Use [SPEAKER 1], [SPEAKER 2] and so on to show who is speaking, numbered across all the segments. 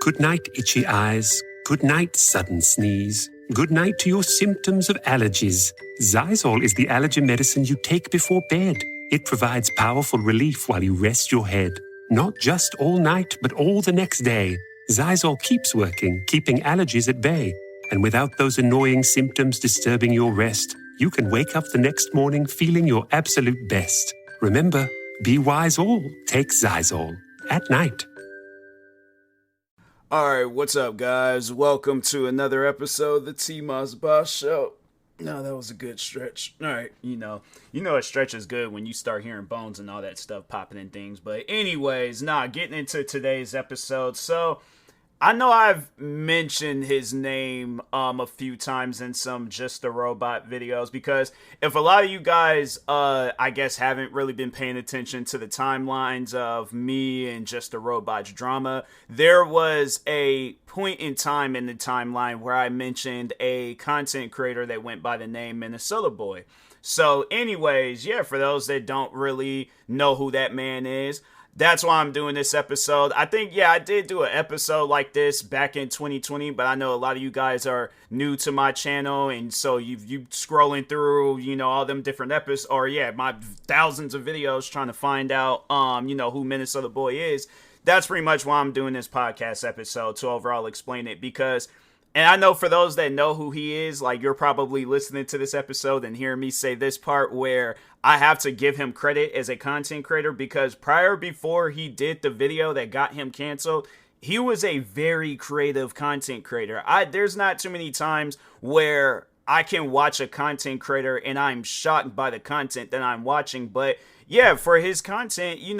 [SPEAKER 1] Good night, itchy eyes. Good night, sudden sneeze. Good night to your symptoms of allergies. Xyzal is the allergy medicine you take before bed. It provides powerful relief while you rest your head. Not just all night, but all the next day. Xyzal keeps working, keeping allergies at bay. And without those annoying symptoms disturbing your rest, you can wake up the next morning feeling your absolute best. Remember, be wise all, take Xyzal. At night.
[SPEAKER 2] Alright, what's up, guys? Welcome to another episode of the TMossBoss Show. No, that was a good stretch. Alright, you know a stretch is good when you start hearing bones and all that stuff popping and things. But anyways, getting into today's episode. So, I know I've mentioned his name a few times in some Just a Robot videos, because if a lot of you guys, I guess, haven't really been paying attention to the timelines of me and Just a Robot's drama, there was a point in time in the timeline where I mentioned a content creator that went by the name Minnesotaboyy. So anyways, yeah, for those that don't really know who that man is, that's why I'm doing this episode. I think, I did do an episode like this back in 2020, but I know a lot of you guys are new to my channel, and so you scrolling through, all them different episodes, or my thousands of videos trying to find out, who Minnesotaboyy is. That's pretty much why I'm doing this podcast episode, to overall explain it, because... And I know for those that know who he is, like, you're probably listening to this episode and hearing me say this part where I have to give him credit as a content creator, because before he did the video that got him canceled, he was a very creative content creator. There's not too many times where I can watch a content creator and I'm shocked by the content that I'm watching, but yeah, for his content, he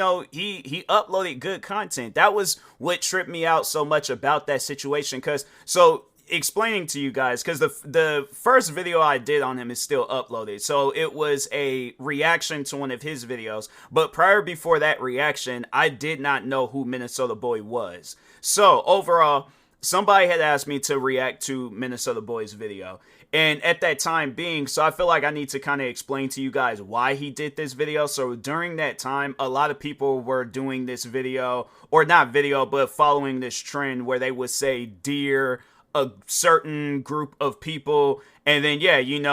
[SPEAKER 2] uploaded good content. That was what tripped me out so much about that situation, explaining to you guys, because the first video I did on him is still uploaded, so it was a reaction to one of his videos, but before that reaction, I did not know who Minnesotaboyy was. So overall, somebody had asked me to react to Minnesotaboyy's video, and at that time being, so I feel like I need to kind of explain to you guys why he did this video. So during that time, a lot of people were doing this video, or not video, but following this trend where they would say dear a certain group of people, and then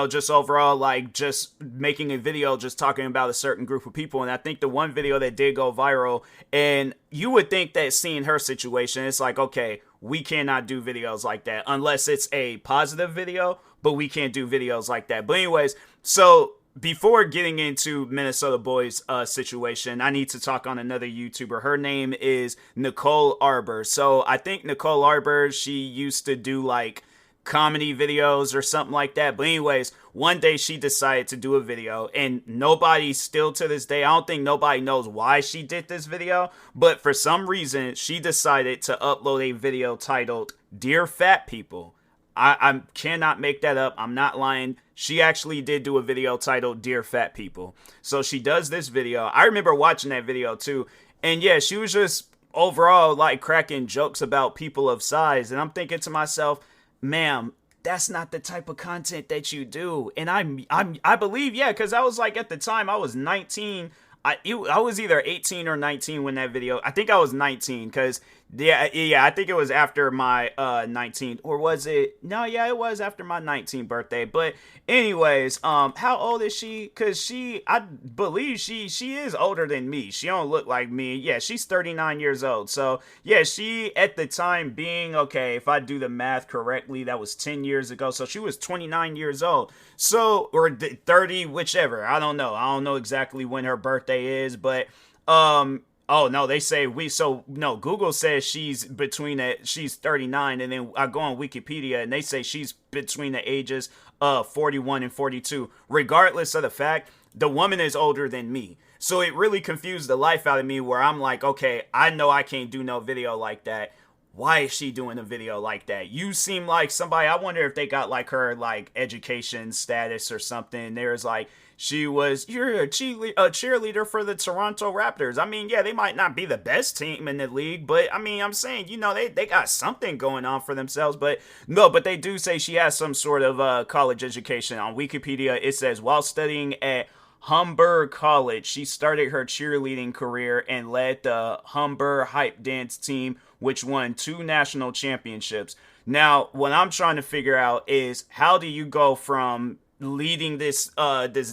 [SPEAKER 2] just overall, like, just making a video just talking about a certain group of people. And I think the one video that did go viral, and you would think that seeing her situation, it's like, okay, we cannot do videos like that unless it's a positive video, but we can't do videos like that. But anyways, so before getting into Minnesotaboyy's situation, I need to talk on another YouTuber. Her name is Nicole Arbor. So I think Nicole Arbor, she used to do like comedy videos or something like that. But anyways, one day she decided to do a video, and nobody, still to this day, I don't think nobody knows why she did this video, but for some reason she decided to upload a video titled Dear Fat People. I cannot make that up. I'm not lying. She actually did do a video titled Dear Fat People. So she does this video. I remember watching that video too. And yeah, she was just overall like cracking jokes about people of size. And I'm thinking to myself, ma'am, that's not the type of content that you do. And I believe, because I was like, at the time I was 19. I was either 18 or 19 when that video, I think I was 19, because I think it was after my 19th, or was it? No, it was after my 19th birthday. But anyways, how old is she? Because I believe she is older than me. She don't look like me. Yeah, she's 39 years old. So yeah, she, at the time being, okay, if I do the math correctly, that was 10 years ago. So she was 29 years old. So, or 30, whichever. I don't know. I don't know exactly when her birthday is, but oh no, they say Google says she's 39, and then I go on Wikipedia and they say she's between the ages of 41 and 42. Regardless of the fact, the woman is older than me. So it really confused the life out of me, where I'm like, okay, I know I can't do no video like that. Why is she doing a video like that? You seem like somebody, I wonder if they got like her like education status or something. There's like, you're a cheerleader for the Toronto Raptors. I mean, yeah, they might not be the best team in the league, but I mean, I'm saying, they got something going on for themselves. But no, but they do say she has some sort of college education. On Wikipedia, it says, while studying at Humber College. She started her cheerleading career and led the Humber Hype Dance team, which won 2 national championships. Now, what I'm trying to figure out is how do you go from leading this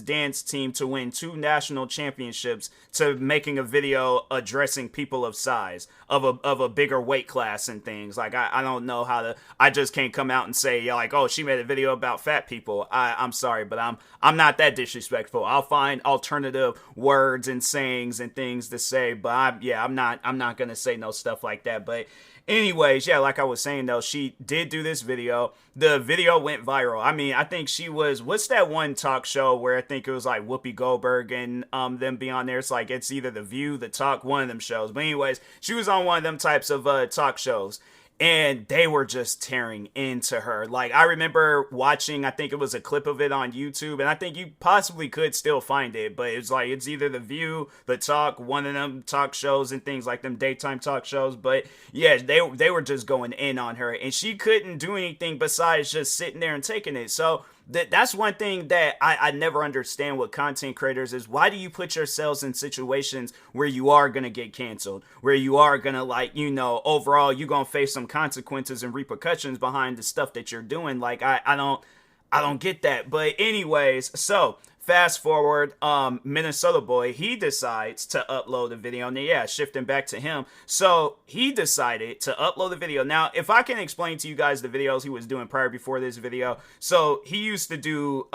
[SPEAKER 2] dance team to win 2 national championships to making a video addressing people of size of a bigger weight class and things. Like I don't know how to. I just can't come out and say like, oh, she made a video about fat people. I'm sorry, but I'm not that disrespectful. I'll find alternative words and sayings and things to say, but I'm not gonna say no stuff like that. But anyways, yeah, like I was saying though, she did do this video. The video went viral. I mean, I think she was, what's that one talk show where I think it was like Whoopi Goldberg and them be on there? It's like, it's either The View, The Talk, one of them shows. But anyways, she was on one of them types of talk shows. And they were just tearing into her. Like, I remember watching, I think it was a clip of it on YouTube, and I think you possibly could still find it, but it's like, it's either The View, The Talk, one of them talk shows and things like them daytime talk shows, but yeah, they were just going in on her, and she couldn't do anything besides just sitting there and taking it. So that's one thing that I never understand with content creators is why do you put yourselves in situations where you are going to get canceled, where you are going to like, overall you're going to face some consequences and repercussions behind the stuff that you're doing. Like, I don't get that. But anyways, so fast forward, Minnesotaboyy, he decides to upload a video. And yeah, shifting back to him. So he decided to upload the video. Now, if I can explain to you guys the videos he was doing prior before this video. So he used to do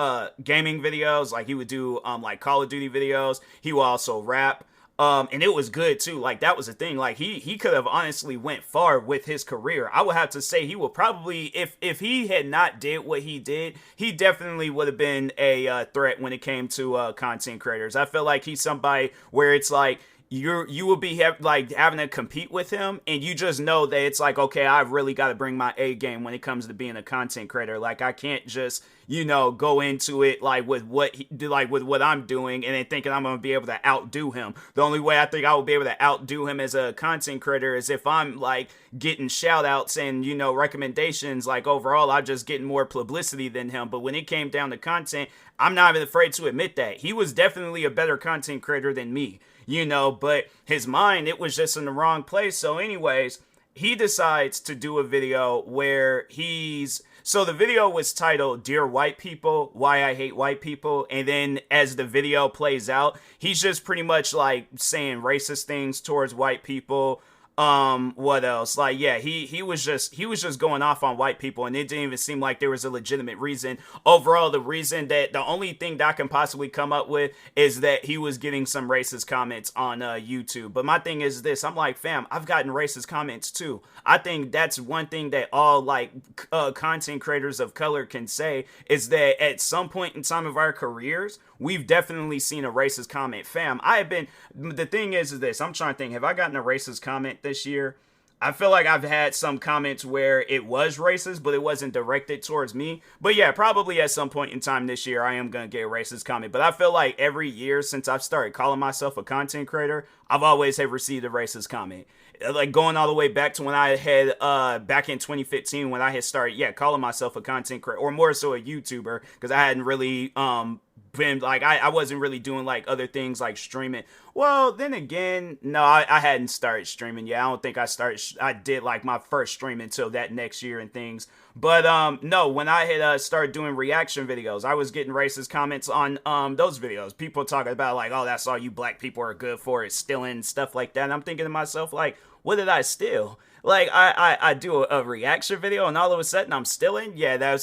[SPEAKER 2] gaming videos. Like he would do like Call of Duty videos. He would also rap. And it was good too. Like that was the thing. Like he could have honestly went far with his career. I would have to say he would probably, if he had not did what he did, he definitely would have been a threat when it came to content creators. I feel like he's somebody where it's like you will be like having to compete with him, and you just know that it's like, okay, I've really got to bring my A game when it comes to being a content creator. Like I can't just go into it like with what I'm doing and then thinking I'm gonna be able to outdo him. The only way I think I will be able to outdo him as a content creator is if I'm like getting shout outs and recommendations. Like overall I'm just getting more publicity than him. But when it came down to content, I'm not even afraid to admit that he was definitely a better content creator than me, but his mind, it was just in the wrong place. So anyways, he decides to do a video where so the video was titled Dear White People, Why I Hate White People. And then as the video plays out, he's just pretty much like saying racist things towards white people. What else? Like, yeah, he was just going off on white people, and it didn't even seem like there was a legitimate reason. Overall, the only thing that I can possibly come up with is that he was getting some racist comments on YouTube. But my thing is this, I'm like, fam, I've gotten racist comments too. I think that's one thing that all like content creators of color can say is that at some point in time of our careers, we've definitely seen a racist comment. Fam, the thing is this, I'm trying to think, have I gotten a racist comment this year? I feel like I've had some comments where it was racist, but it wasn't directed towards me. But yeah, probably at some point in time this year, I am going to get a racist comment. But I feel like every year since I've started calling myself a content creator, I've always have received a racist comment. Like going all the way back to when I had, back in 2015, when I had started, calling myself a content creator, or more so a YouTuber, because I hadn't really, been like, I wasn't really doing like other things like streaming. Well, then again, no, I hadn't started streaming yet. I don't think I did like my first stream until that next year and things. But no, when I had started doing reaction videos, I was getting racist comments on those videos. People talking about like, oh, that's all you black people are good for is stealing, stuff like that. And I'm thinking to myself, like, what did I steal? Like, I do a reaction video and all of a sudden I'm stealing? Yeah,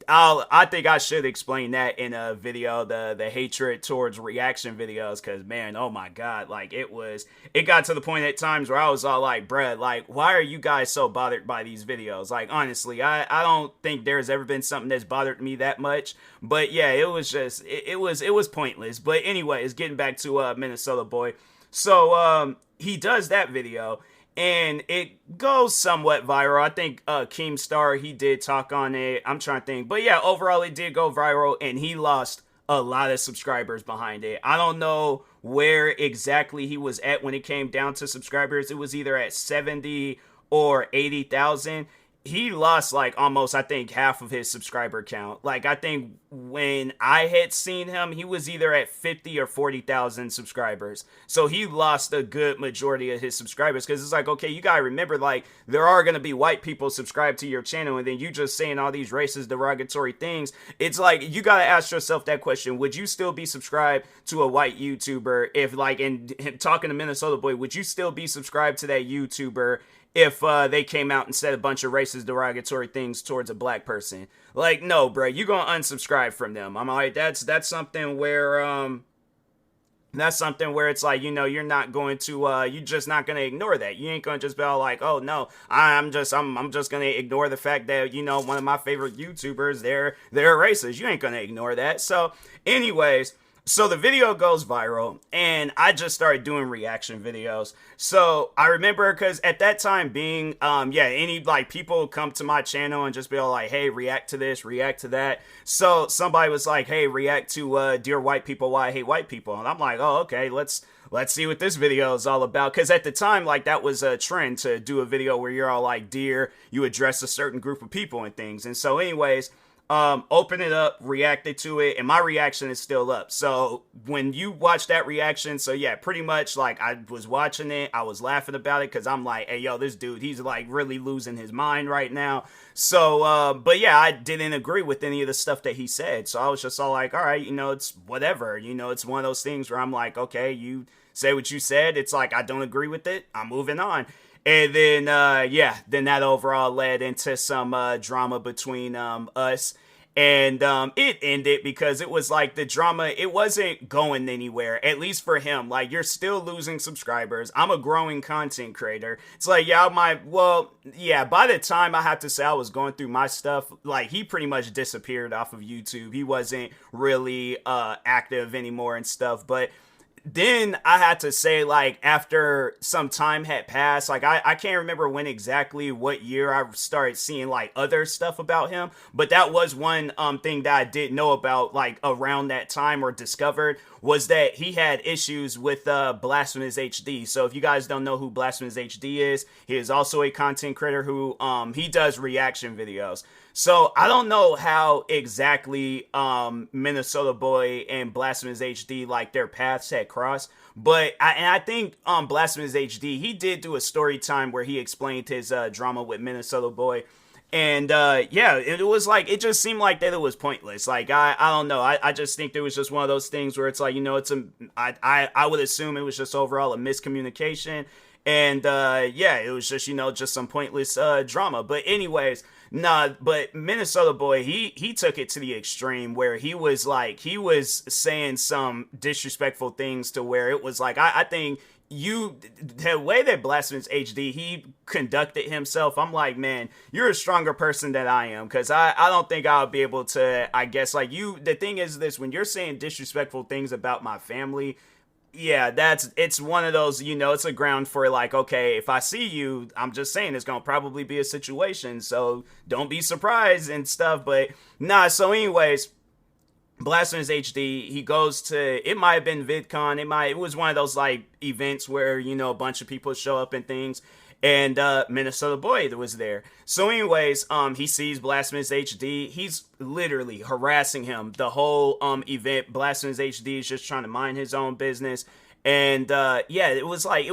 [SPEAKER 2] I think I should explain that in a video, the hatred towards reaction videos, because, man, oh my God, like, it got to the point at times where I was all like, bruh, like, why are you guys so bothered by these videos? Like, honestly, I don't think there's ever been something that's bothered me that much, but yeah, it was just, it was pointless. But anyways, getting back to Minnesotaboyy. So, he does that video, and it goes somewhat viral. I think Keemstar, he did talk on it. I'm trying to think. But yeah, overall it did go viral, and he lost a lot of subscribers behind it. I don't know where exactly he was at when it came down to subscribers. It was either at 70 or 80,000. he lost like almost, I think, half of his subscriber count. Like, I think when I had seen him, he was either at 50 or 40,000 subscribers. So he lost a good majority of his subscribers, because it's like, okay, you gotta remember, like, there are gonna be white people subscribed to your channel, and then you just saying all these racist, derogatory things. It's like, you gotta ask yourself that question: would you still be subscribed to a white YouTuber if, like, in talking to Minnesotaboyy, would you still be subscribed to that YouTuber if they came out and said a bunch of racist, derogatory things towards a black person? Like, no, bro, you gonna unsubscribe from them. I'm like, that's something where it's like, you're not going to you're just not gonna ignore that. You ain't gonna just be all like, oh no, I'm just gonna ignore the fact that, one of my favorite YouTubers, they're racist. You ain't gonna ignore that. So anyways, so the video goes viral, and I just started doing reaction videos. So I remember, because at that time being, any, like, people come to my channel and just be all like, hey, react to this, react to that. So somebody was like, hey, react to Dear White People, Why I Hate White People. And I'm like, oh, okay, let's see what this video is all about. Because at the time, like, that was a trend to do a video where you're all like, dear, you address a certain group of people and things. And so anyways, open it up, reacted to it, and my reaction is still up. So when you watch that reaction, so yeah, pretty much, like, I was watching it, I was laughing about it, because I'm like, hey, yo, this dude, he's like really losing his mind right now. So, but yeah, I didn't agree with any of the stuff that he said. So I was just all like, all right, it's whatever. It's one of those things where I'm like, okay, you say what you said. It's like, I don't agree with it. I'm moving on. And then, then that overall led into some drama between us. And it ended because it was like the drama, it wasn't going anywhere, at least for him. Like, you're still losing subscribers. I'm a growing content creator. It's like, by the time I have to say I was going through my stuff, like, he pretty much disappeared off of YouTube. He wasn't really active anymore and stuff. But then I had to say, like, after some time had passed, like, I can't remember when exactly, what year I started seeing, like, other stuff about him, but that was one thing that I didn't know about, like, around that time, or discovered, was that he had issues with Blasphemous HD. So if you guys don't know who Blasphemous HD is, he is also a content creator who he does reaction videos. So I don't know how exactly Minnesotaboyy and Blasphemous HD, like, their paths had crossed, but I think Blasphemous HD, he did do a story time where he explained his drama with Minnesotaboyy. And it was like, it just seemed like that it was pointless. Like, I don't know. I just think there was just one of those things where it's like, I would assume it was just overall a miscommunication. And it was just, just some pointless drama. But anyways, but Minnesotaboyy, he took it to the extreme where he was saying some disrespectful things to where it was like, I think the way that Blasphemous HD, he conducted himself, I'm like, man, you're a stronger person than I am, because I don't think I'll be able to, I guess, like, the thing is this, when you're saying disrespectful things about my family, yeah, it's one of those, it's a ground for, like, okay, if I see you, I'm just saying it's gonna probably be a situation, so don't be surprised and stuff. But nah, so anyways, Blasphemous HD, he goes to, it might have been VidCon, it was one of those, like, events where, a bunch of people show up and things, and Minnesotaboyy was there. So anyways, he sees Blasphemous HD, he's literally harassing him the whole event. Blasphemous HD is just trying to mind his own business. And it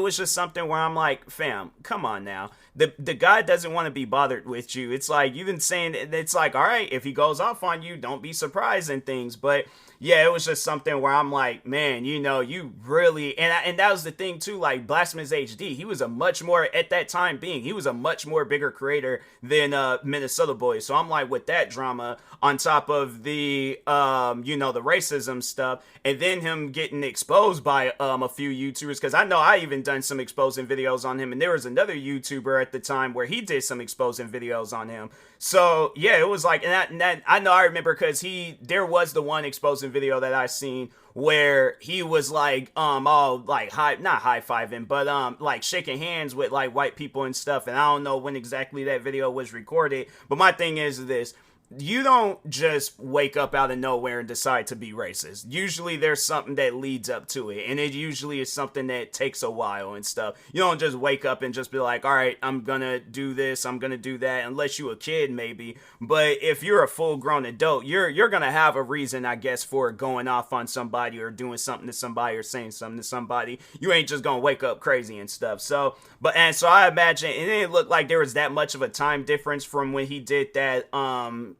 [SPEAKER 2] was just something where I'm like, fam, come on now. The guy doesn't want to be bothered with you. It's like, you've been saying, it's like, all right, if he goes off on you, don't be surprised and things. But yeah, it was just something where I'm like, man, you really, and that was the thing too, like, Blasphemous HD, he was a much more, at that time being, he was a much more bigger creator than Minnesotaboyy. So I'm like, with that drama, on top of the, the racism stuff, and then him getting exposed by a few YouTubers, because I know I even done some exposing videos on him, and there was another YouTuber at the time where he did some exposing videos on him. So yeah, it was like, and that I know I remember, because there was the one exposing video that I seen where he was like all like not high-fiving, but like shaking hands with like white people and stuff. And I don't know when exactly that video was recorded, but my thing is this: you don't just wake up out of nowhere and decide to be racist. Usually there's something that leads up to it, and it usually is something that takes a while and stuff. You don't just wake up and just be like, all right, I'm gonna do this, I'm gonna do that, unless you a kid maybe. But if you're a full-grown adult, you're gonna have a reason, I guess, for going off on somebody or doing something to somebody or saying something to somebody. You ain't just gonna wake up crazy and stuff. So I imagine it didn't look like there was that much of a time difference from when he did that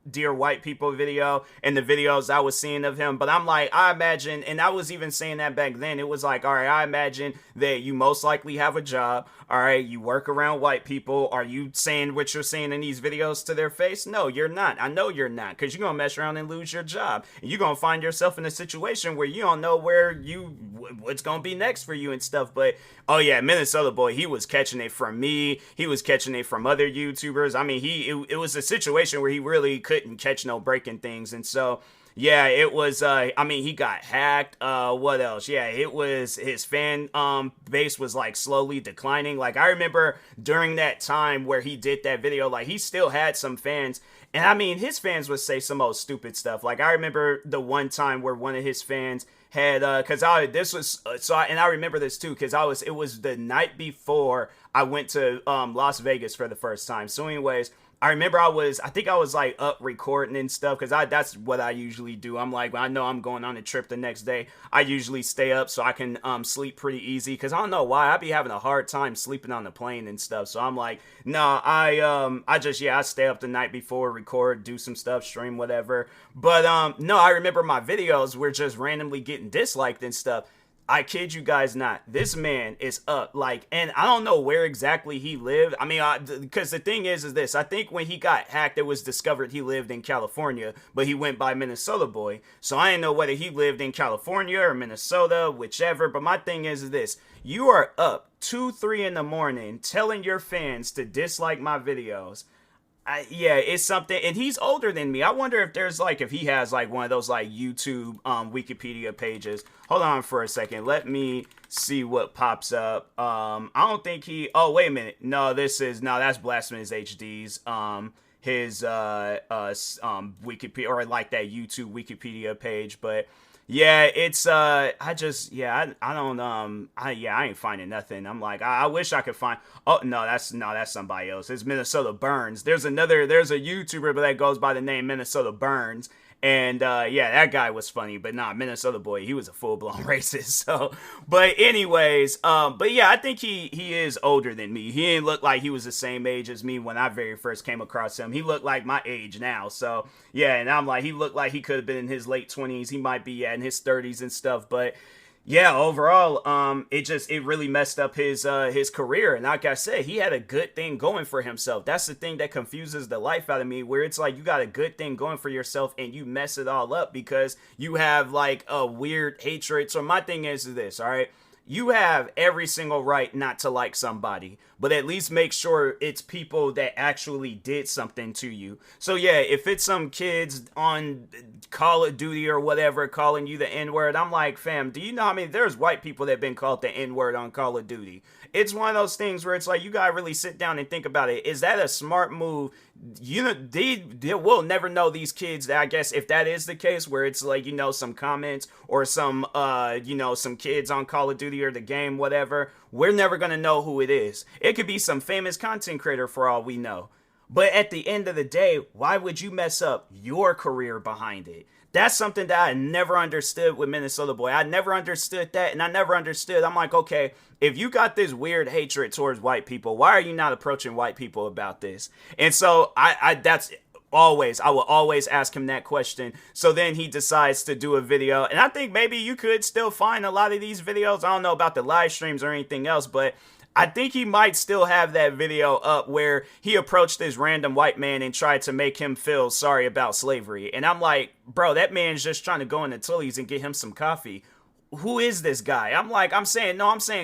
[SPEAKER 2] Dear White People video and the videos I was seeing of him. But I'm like, I imagine, and I was even saying that back then, it was like, all right, I imagine that you most likely have a job. All right, you work around white people. Are you saying what you're saying in these videos to their face? No, you're not. I know you're not, because you're going to mess around and lose your job. And you're going to find yourself in a situation where you don't know what's going to be next for you and stuff. But, oh yeah, Minnesotaboyy, he was catching it from me. He was catching it from other YouTubers. I mean, it was a situation where he really couldn't catch no breaking things. And so, yeah, it was, he got hacked. What else? Yeah, it was, his fan, base was, like, slowly declining. Like, I remember during that time where he did that video, like, he still had some fans. And, I mean, his fans would say some old stupid stuff. Like, I remember the one time where one of his fans had, I remember this, too, because it was the night before I went to, Las Vegas for the first time. So, anyways, I remember I think I was like up recording and stuff, because that's what I usually do. I'm like, I know I'm going on a trip the next day, I usually stay up so I can sleep pretty easy, because I don't know why, I be having a hard time sleeping on the plane and stuff. So I'm like, no, I stay up the night before, record, do some stuff, stream, whatever. But no, I remember my videos were just randomly getting disliked and stuff. I kid you guys not. This man is up, like, and I don't know where exactly he lived. I mean, because the thing is this. I think when he got hacked, it was discovered he lived in California, but he went by Minnesotaboyy. So I didn't know whether he lived in California or Minnesota, whichever. But my thing is this. You are up 2, 3 in the morning telling your fans to dislike my videos. It's something, and he's older than me. I wonder if he has like one of those like YouTube Wikipedia pages. Hold on for a second. Let me see what pops up. I don't think oh, wait a minute. No, that's Blasphemous HD's his Wikipedia, or like that YouTube Wikipedia page. But yeah, it's I ain't finding nothing. I'm like, I wish I could find. Oh no, that's somebody else. It's Minnesota Burns. There's a YouTuber that goes by the name Minnesota Burns. And that guy was funny, but Minnesotaboyy, he was a full-blown racist. So, but anyways, I think he is older than me. He didn't look like he was the same age as me when I very first came across him. He looked like my age now. So yeah, and I'm like, he looked like he could have been in his late 20s. He might be in his 30s and stuff, but yeah, overall, it really messed up his career. And like I said, he had a good thing going for himself. That's the thing that confuses the life out of me, where it's like you got a good thing going for yourself and you mess it all up because you have like a weird hatred. So my thing is this, all right? You have every single right not to like somebody, but at least make sure it's people that actually did something to you. So yeah, if it's some kids on Call of Duty or whatever calling you the N-word, I'm like, fam, do you know how many there's white people that have been called the N-word on Call of Duty? It's one of those things where it's like, you gotta really sit down and think about it. Is that a smart move? You know, we'll never know these kids, that I guess, if that is the case, where it's like, you know, some comments or some, some kids on Call of Duty or the game, whatever. We're never gonna know who it is. It could be some famous content creator for all we know. But at the end of the day, why would you mess up your career behind it? That's something that I never understood with Minnesotaboyy. I never understood that, and I never understood. I'm like, okay, if you got this weird hatred towards white people, why are you not approaching white people about this? And so I will always ask him that question. So then he decides to do a video, and I think maybe you could still find a lot of these videos. I don't know about the live streams or anything else, but I think he might still have that video up where he approached this random white man and tried to make him feel sorry about slavery. And I'm like, bro, that man's just trying to go into Tilly's and get him some coffee. Who is this guy? I'm saying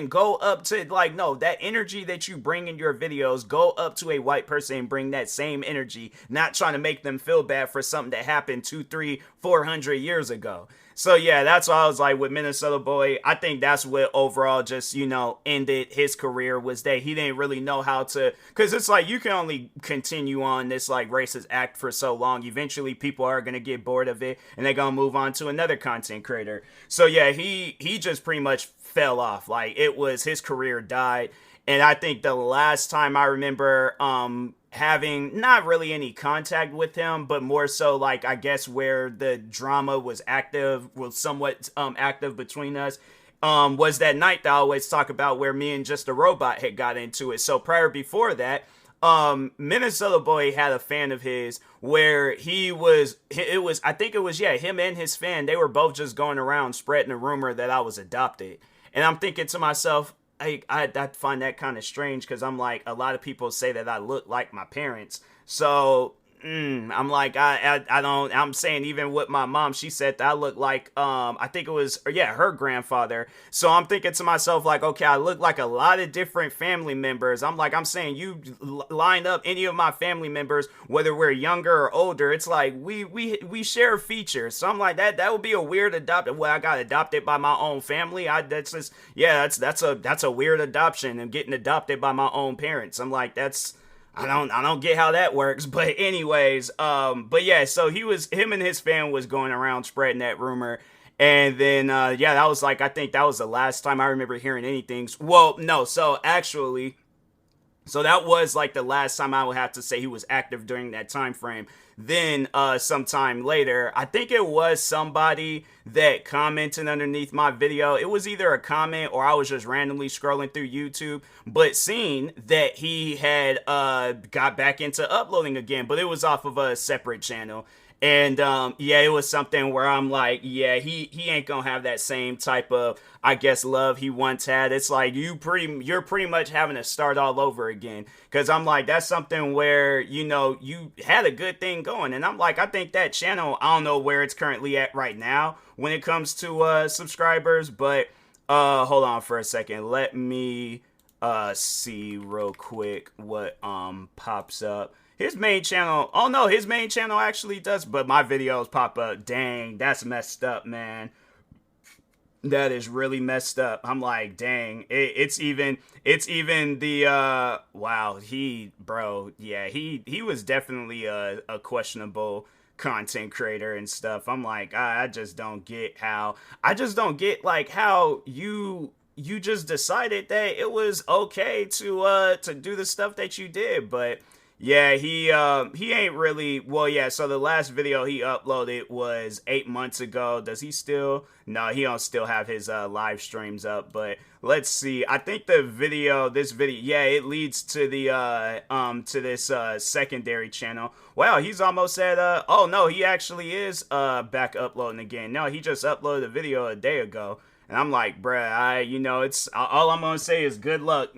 [SPEAKER 2] go up to, like, no, that energy that you bring in your videos, go up to a white person and bring that same energy, not trying to make them feel bad for something that happened 200, 300, 400 years ago. So yeah, that's why I was like with Minnesotaboyy. I think that's what overall just, ended his career, was that he didn't really know how to, because it's like you can only continue on this like racist act for so long. Eventually people are gonna get bored of it and they're gonna move on to another content creator. So yeah, he just pretty much fell off. Like it was, his career died. And I think the last time I remember having not really any contact with him, but more so like I guess where the drama was somewhat active between us, was that night that I always talk about where me and Just a Robot had got into it. So before that, Minnesotaboyy had a fan of his where I think it was, yeah, him and his fan, they were both just going around spreading the rumor that I was adopted. And I'm thinking to myself, I find that kind of strange, because I'm like, a lot of people say that I look like my parents. So I'm like, I don't, I'm saying even with my mom, she said that I look like, I think it was, yeah, her grandfather. So I'm thinking to myself, like, okay, I look like a lot of different family members. I'm saying you line up any of my family members, whether we're younger or older, it's like we share features. So I'm like, that would be a weird adopted. Well, I got adopted by my own family. That's just, yeah, that's a weird adoption, and getting adopted by my own parents. I'm like, I don't get how that works, but anyways, but yeah, so him and his fan was going around spreading that rumor, and then, yeah, that was like, I think that was the last time I remember hearing anything. Well, no, so actually, so that was like the last time I would have to say he was active during that time frame. Then sometime later, I think it was somebody that commented underneath my video. It was either a comment or I was just randomly scrolling through YouTube, but seeing that he had got back into uploading again, but it was off of a separate channel. And yeah, it was something where I'm like, yeah, he ain't gonna have that same type of, I guess, love he once had. It's like you're pretty much having to start all over again. Cause I'm like, that's something where, you had a good thing going. And I'm like, I think that channel, I don't know where it's currently at right now when it comes to subscribers, but hold on for a second. Let me see real quick what pops up. His main channel, oh no, his main channel actually does, but my videos pop up. Dang, that's messed up, man. That is really messed up. I'm like, dang, it's even the, wow, he was definitely a questionable content creator and stuff. I'm like, I just don't get like how you just decided that it was okay to do the stuff that you did, but yeah, he ain't really, well, yeah, so the last video he uploaded was 8 months ago. Does he still? No, he don't still have his live streams up, but let's see. I think this video, yeah, it leads to the to this secondary channel. Wow, he's almost at oh no, he actually is back uploading again. No, he just uploaded a video a day ago. And I'm like, bruh, it's all I'm gonna say is good luck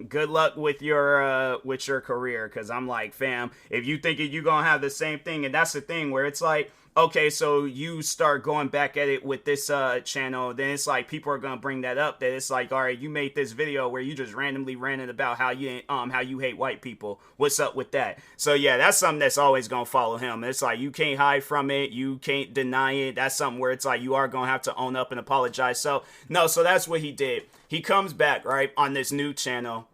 [SPEAKER 2] with your career, because I'm like, fam, if you think you're gonna have the same thing, and that's the thing where it's like, okay, so you start going back at it with this channel, then it's like people are gonna bring that up, that it's like, all right, you made this video where you just randomly ranted about how you hate white people. What's up with that? So yeah, that's something that's always gonna follow him. It's like you can't hide from it, you can't deny it. That's something where it's like you are gonna have to own up and apologize. So no, so that's what he did. He comes back, right, on this new channel.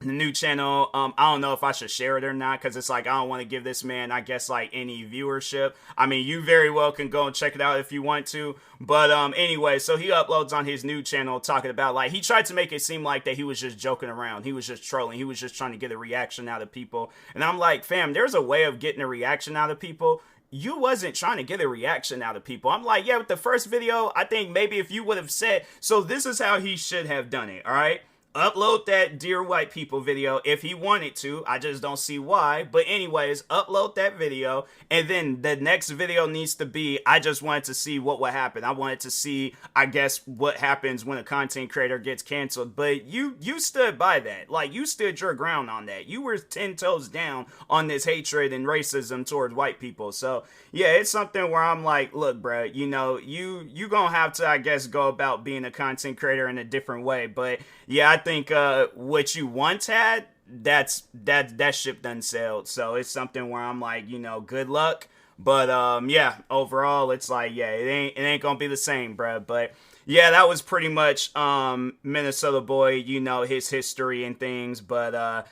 [SPEAKER 2] The new channel, I don't know if I should share it or not, because it's like I don't want to give this man, I guess, like any viewership. I mean, you very well can go and check it out if you want to, but anyway, so he uploads on his new channel talking about, like, he tried to make it seem like that he was just joking around, he was just trolling, he was just trying to get a reaction out of people. And I'm like, fam, there's a way of getting a reaction out of people. You wasn't trying to get a reaction out of people. I'm like, yeah, with the first video, I think maybe if you would have said, so this is how he should have done it, all right? Upload that Dear White People video if he wanted to. I just don't see why. But anyways, upload that video. And then the next video needs to be, I just wanted to see what would happen. I wanted to see, I guess, what happens when a content creator gets canceled. But you stood by that. Like, you stood your ground on that. You were 10 toes down on this hatred and racism towards white people. So, yeah, it's something where I'm like, look, bro, you gonna have to, I guess, go about being a content creator in a different way. But yeah, I think what you once had, that ship done sailed. So it's something where I'm like, good luck. But yeah, overall, it's like, yeah, it ain't gonna be the same, bruh. But yeah, that was pretty much Minnesotaboyy, his history and things. But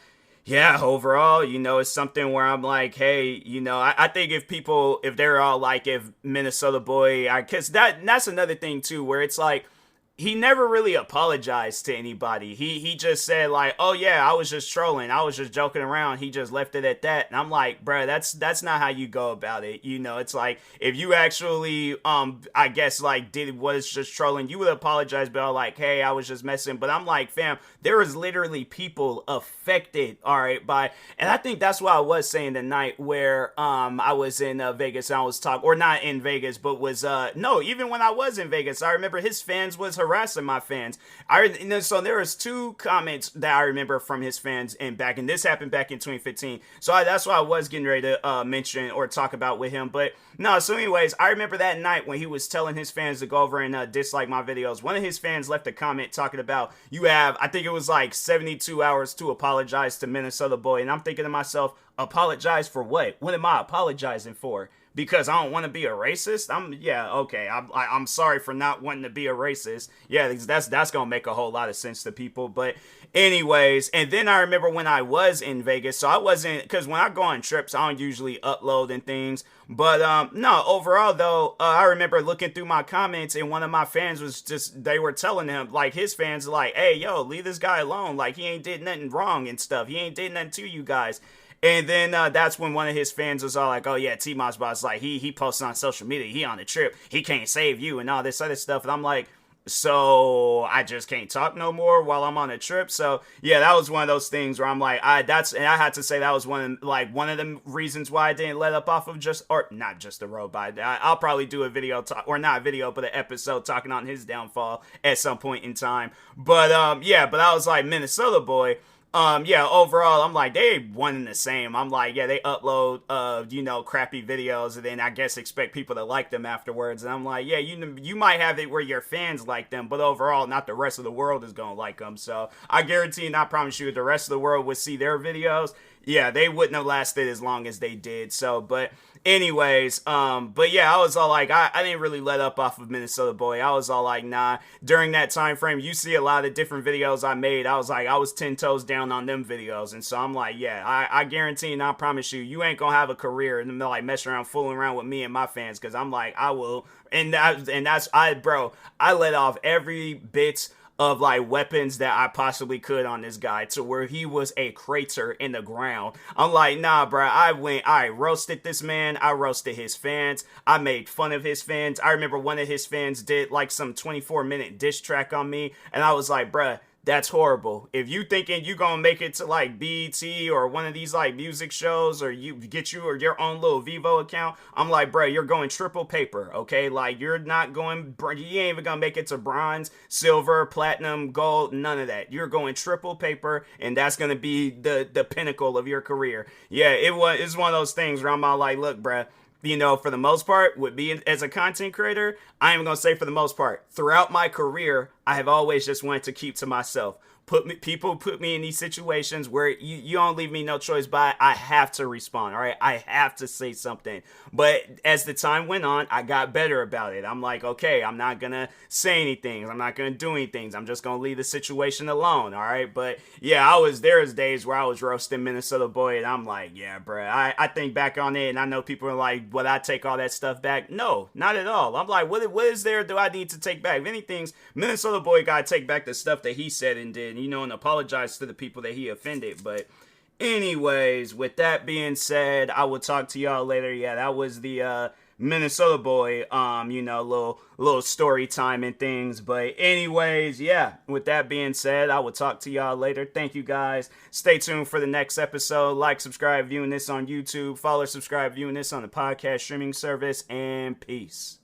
[SPEAKER 2] yeah, overall, it's something where I'm like, hey, I think if they're all like, if Minnesotaboyy, cause that's another thing too, where it's like, he never really apologized to anybody. He just said like, "Oh yeah, I was just trolling. I was just joking around." He just left it at that. And I'm like, "Bruh, that's not how you go about it." It's like if you actually I guess like was just trolling, you would apologize, but like, "Hey, I was just messing." But I'm like, "Fam, there is literally people affected, all right, by." And I think that's what I was saying the night where I was in Vegas and I was talking, or not in Vegas, but was no, even when I was in Vegas, I remember his fans was harassing my fans. So there was two comments that I remember from his fans, and this happened back in 2015. So that's what I was getting ready to mention or talk about with him. But no, so anyways, I remember that night when he was telling his fans to go over and dislike my videos. One of his fans left a comment talking about, you have, I think it was like 72 hours to apologize to Minnesotaboyy. And I'm thinking to myself, apologize for what? What am I apologizing for? Because I don't want to be a racist? I'm sorry for not wanting to be a racist. Yeah, that's gonna make a whole lot of sense to people. But anyways, and then I remember when I was in Vegas, so I wasn't, because when I go on trips, I don't usually upload and things. But no, overall though, I remember looking through my comments, and one of my fans was just, they were telling him, like, his fans like, "Hey, yo, leave this guy alone. Like, he ain't did nothing wrong and stuff. He ain't did nothing to you guys." And then that's when one of his fans was all like, "Oh yeah, TMossBoss, like he posts on social media, he on the trip, he can't save you and all this other stuff." And I'm like, so I just can't talk no more while I'm on a trip. So yeah, that was one of those things where I'm like, and I had to say that was one of the reasons why I didn't let up off of not just the road, but I'll probably do a video or not a video, but an episode talking on his downfall at some point in time. But yeah, but I was like, Minnesotaboyy. Yeah, overall, I'm like, they one and the same. I'm like, yeah, they upload, crappy videos, and then I guess expect people to like them afterwards. And I'm like, yeah, you might have it where your fans like them, but overall, not the rest of the world is gonna like them. So I guarantee and I promise you, if the rest of the world would see their videos, yeah, they wouldn't have lasted as long as they did. So, but anyways, but yeah, I was all like, I didn't really let up off of Minnesotaboyy. I was all like, nah. During that time frame, you see a lot of different videos I made. I was like, I was 10 toes down on them videos. And so I'm like, yeah, I guarantee and I promise you ain't gonna have a career and like messing around, fooling around with me and my fans. Cause I'm like, I will. And I let off every bit of like weapons that I possibly could on this guy, to where he was a crater in the ground. I'm like, nah, bro. I roasted this man. I roasted his fans. I made fun of his fans. I remember one of his fans did like some 24-minute diss track on me, and I was like, bruh, that's horrible. If you thinking you gonna make it to like BET or one of these like music shows, or you get you or your own little Vivo account, I'm like, bro, you're going triple paper, okay? Like, you're not going, you ain't even gonna make it to bronze, silver, platinum, gold, none of that. You're going triple paper, and that's gonna be the pinnacle of your career. Yeah, it's one of those things where I'm all like, look, bruh, for the most part, with me as a content creator, I am going to say for the most part, throughout my career, I have always just wanted to keep to myself. People put me in these situations where you don't leave me no choice, but I have to respond, all right? I have to say something. But as the time went on, I got better about it. I'm like, okay, I'm not going to say anything. I'm not going to do anything. I'm just going to leave the situation alone, all right? But yeah, there was days where I was roasting Minnesotaboyy, and I'm like, yeah, bro, I think back on it, and I know people are like, would I take all that stuff back? No, not at all. I'm like, what is there do I need to take back? If anything, Minnesotaboyy got to take back the stuff that he said and did, and apologize to the people that he offended. But anyways, with that being said, I will talk to y'all later. Yeah, that was the Minnesotaboyy, little story time and things. But anyways, yeah, with that being said, I will talk to y'all later. Thank you guys. Stay tuned for the next episode. Like, subscribe, viewing this on YouTube. Follow, subscribe, viewing this on the podcast streaming service. And peace.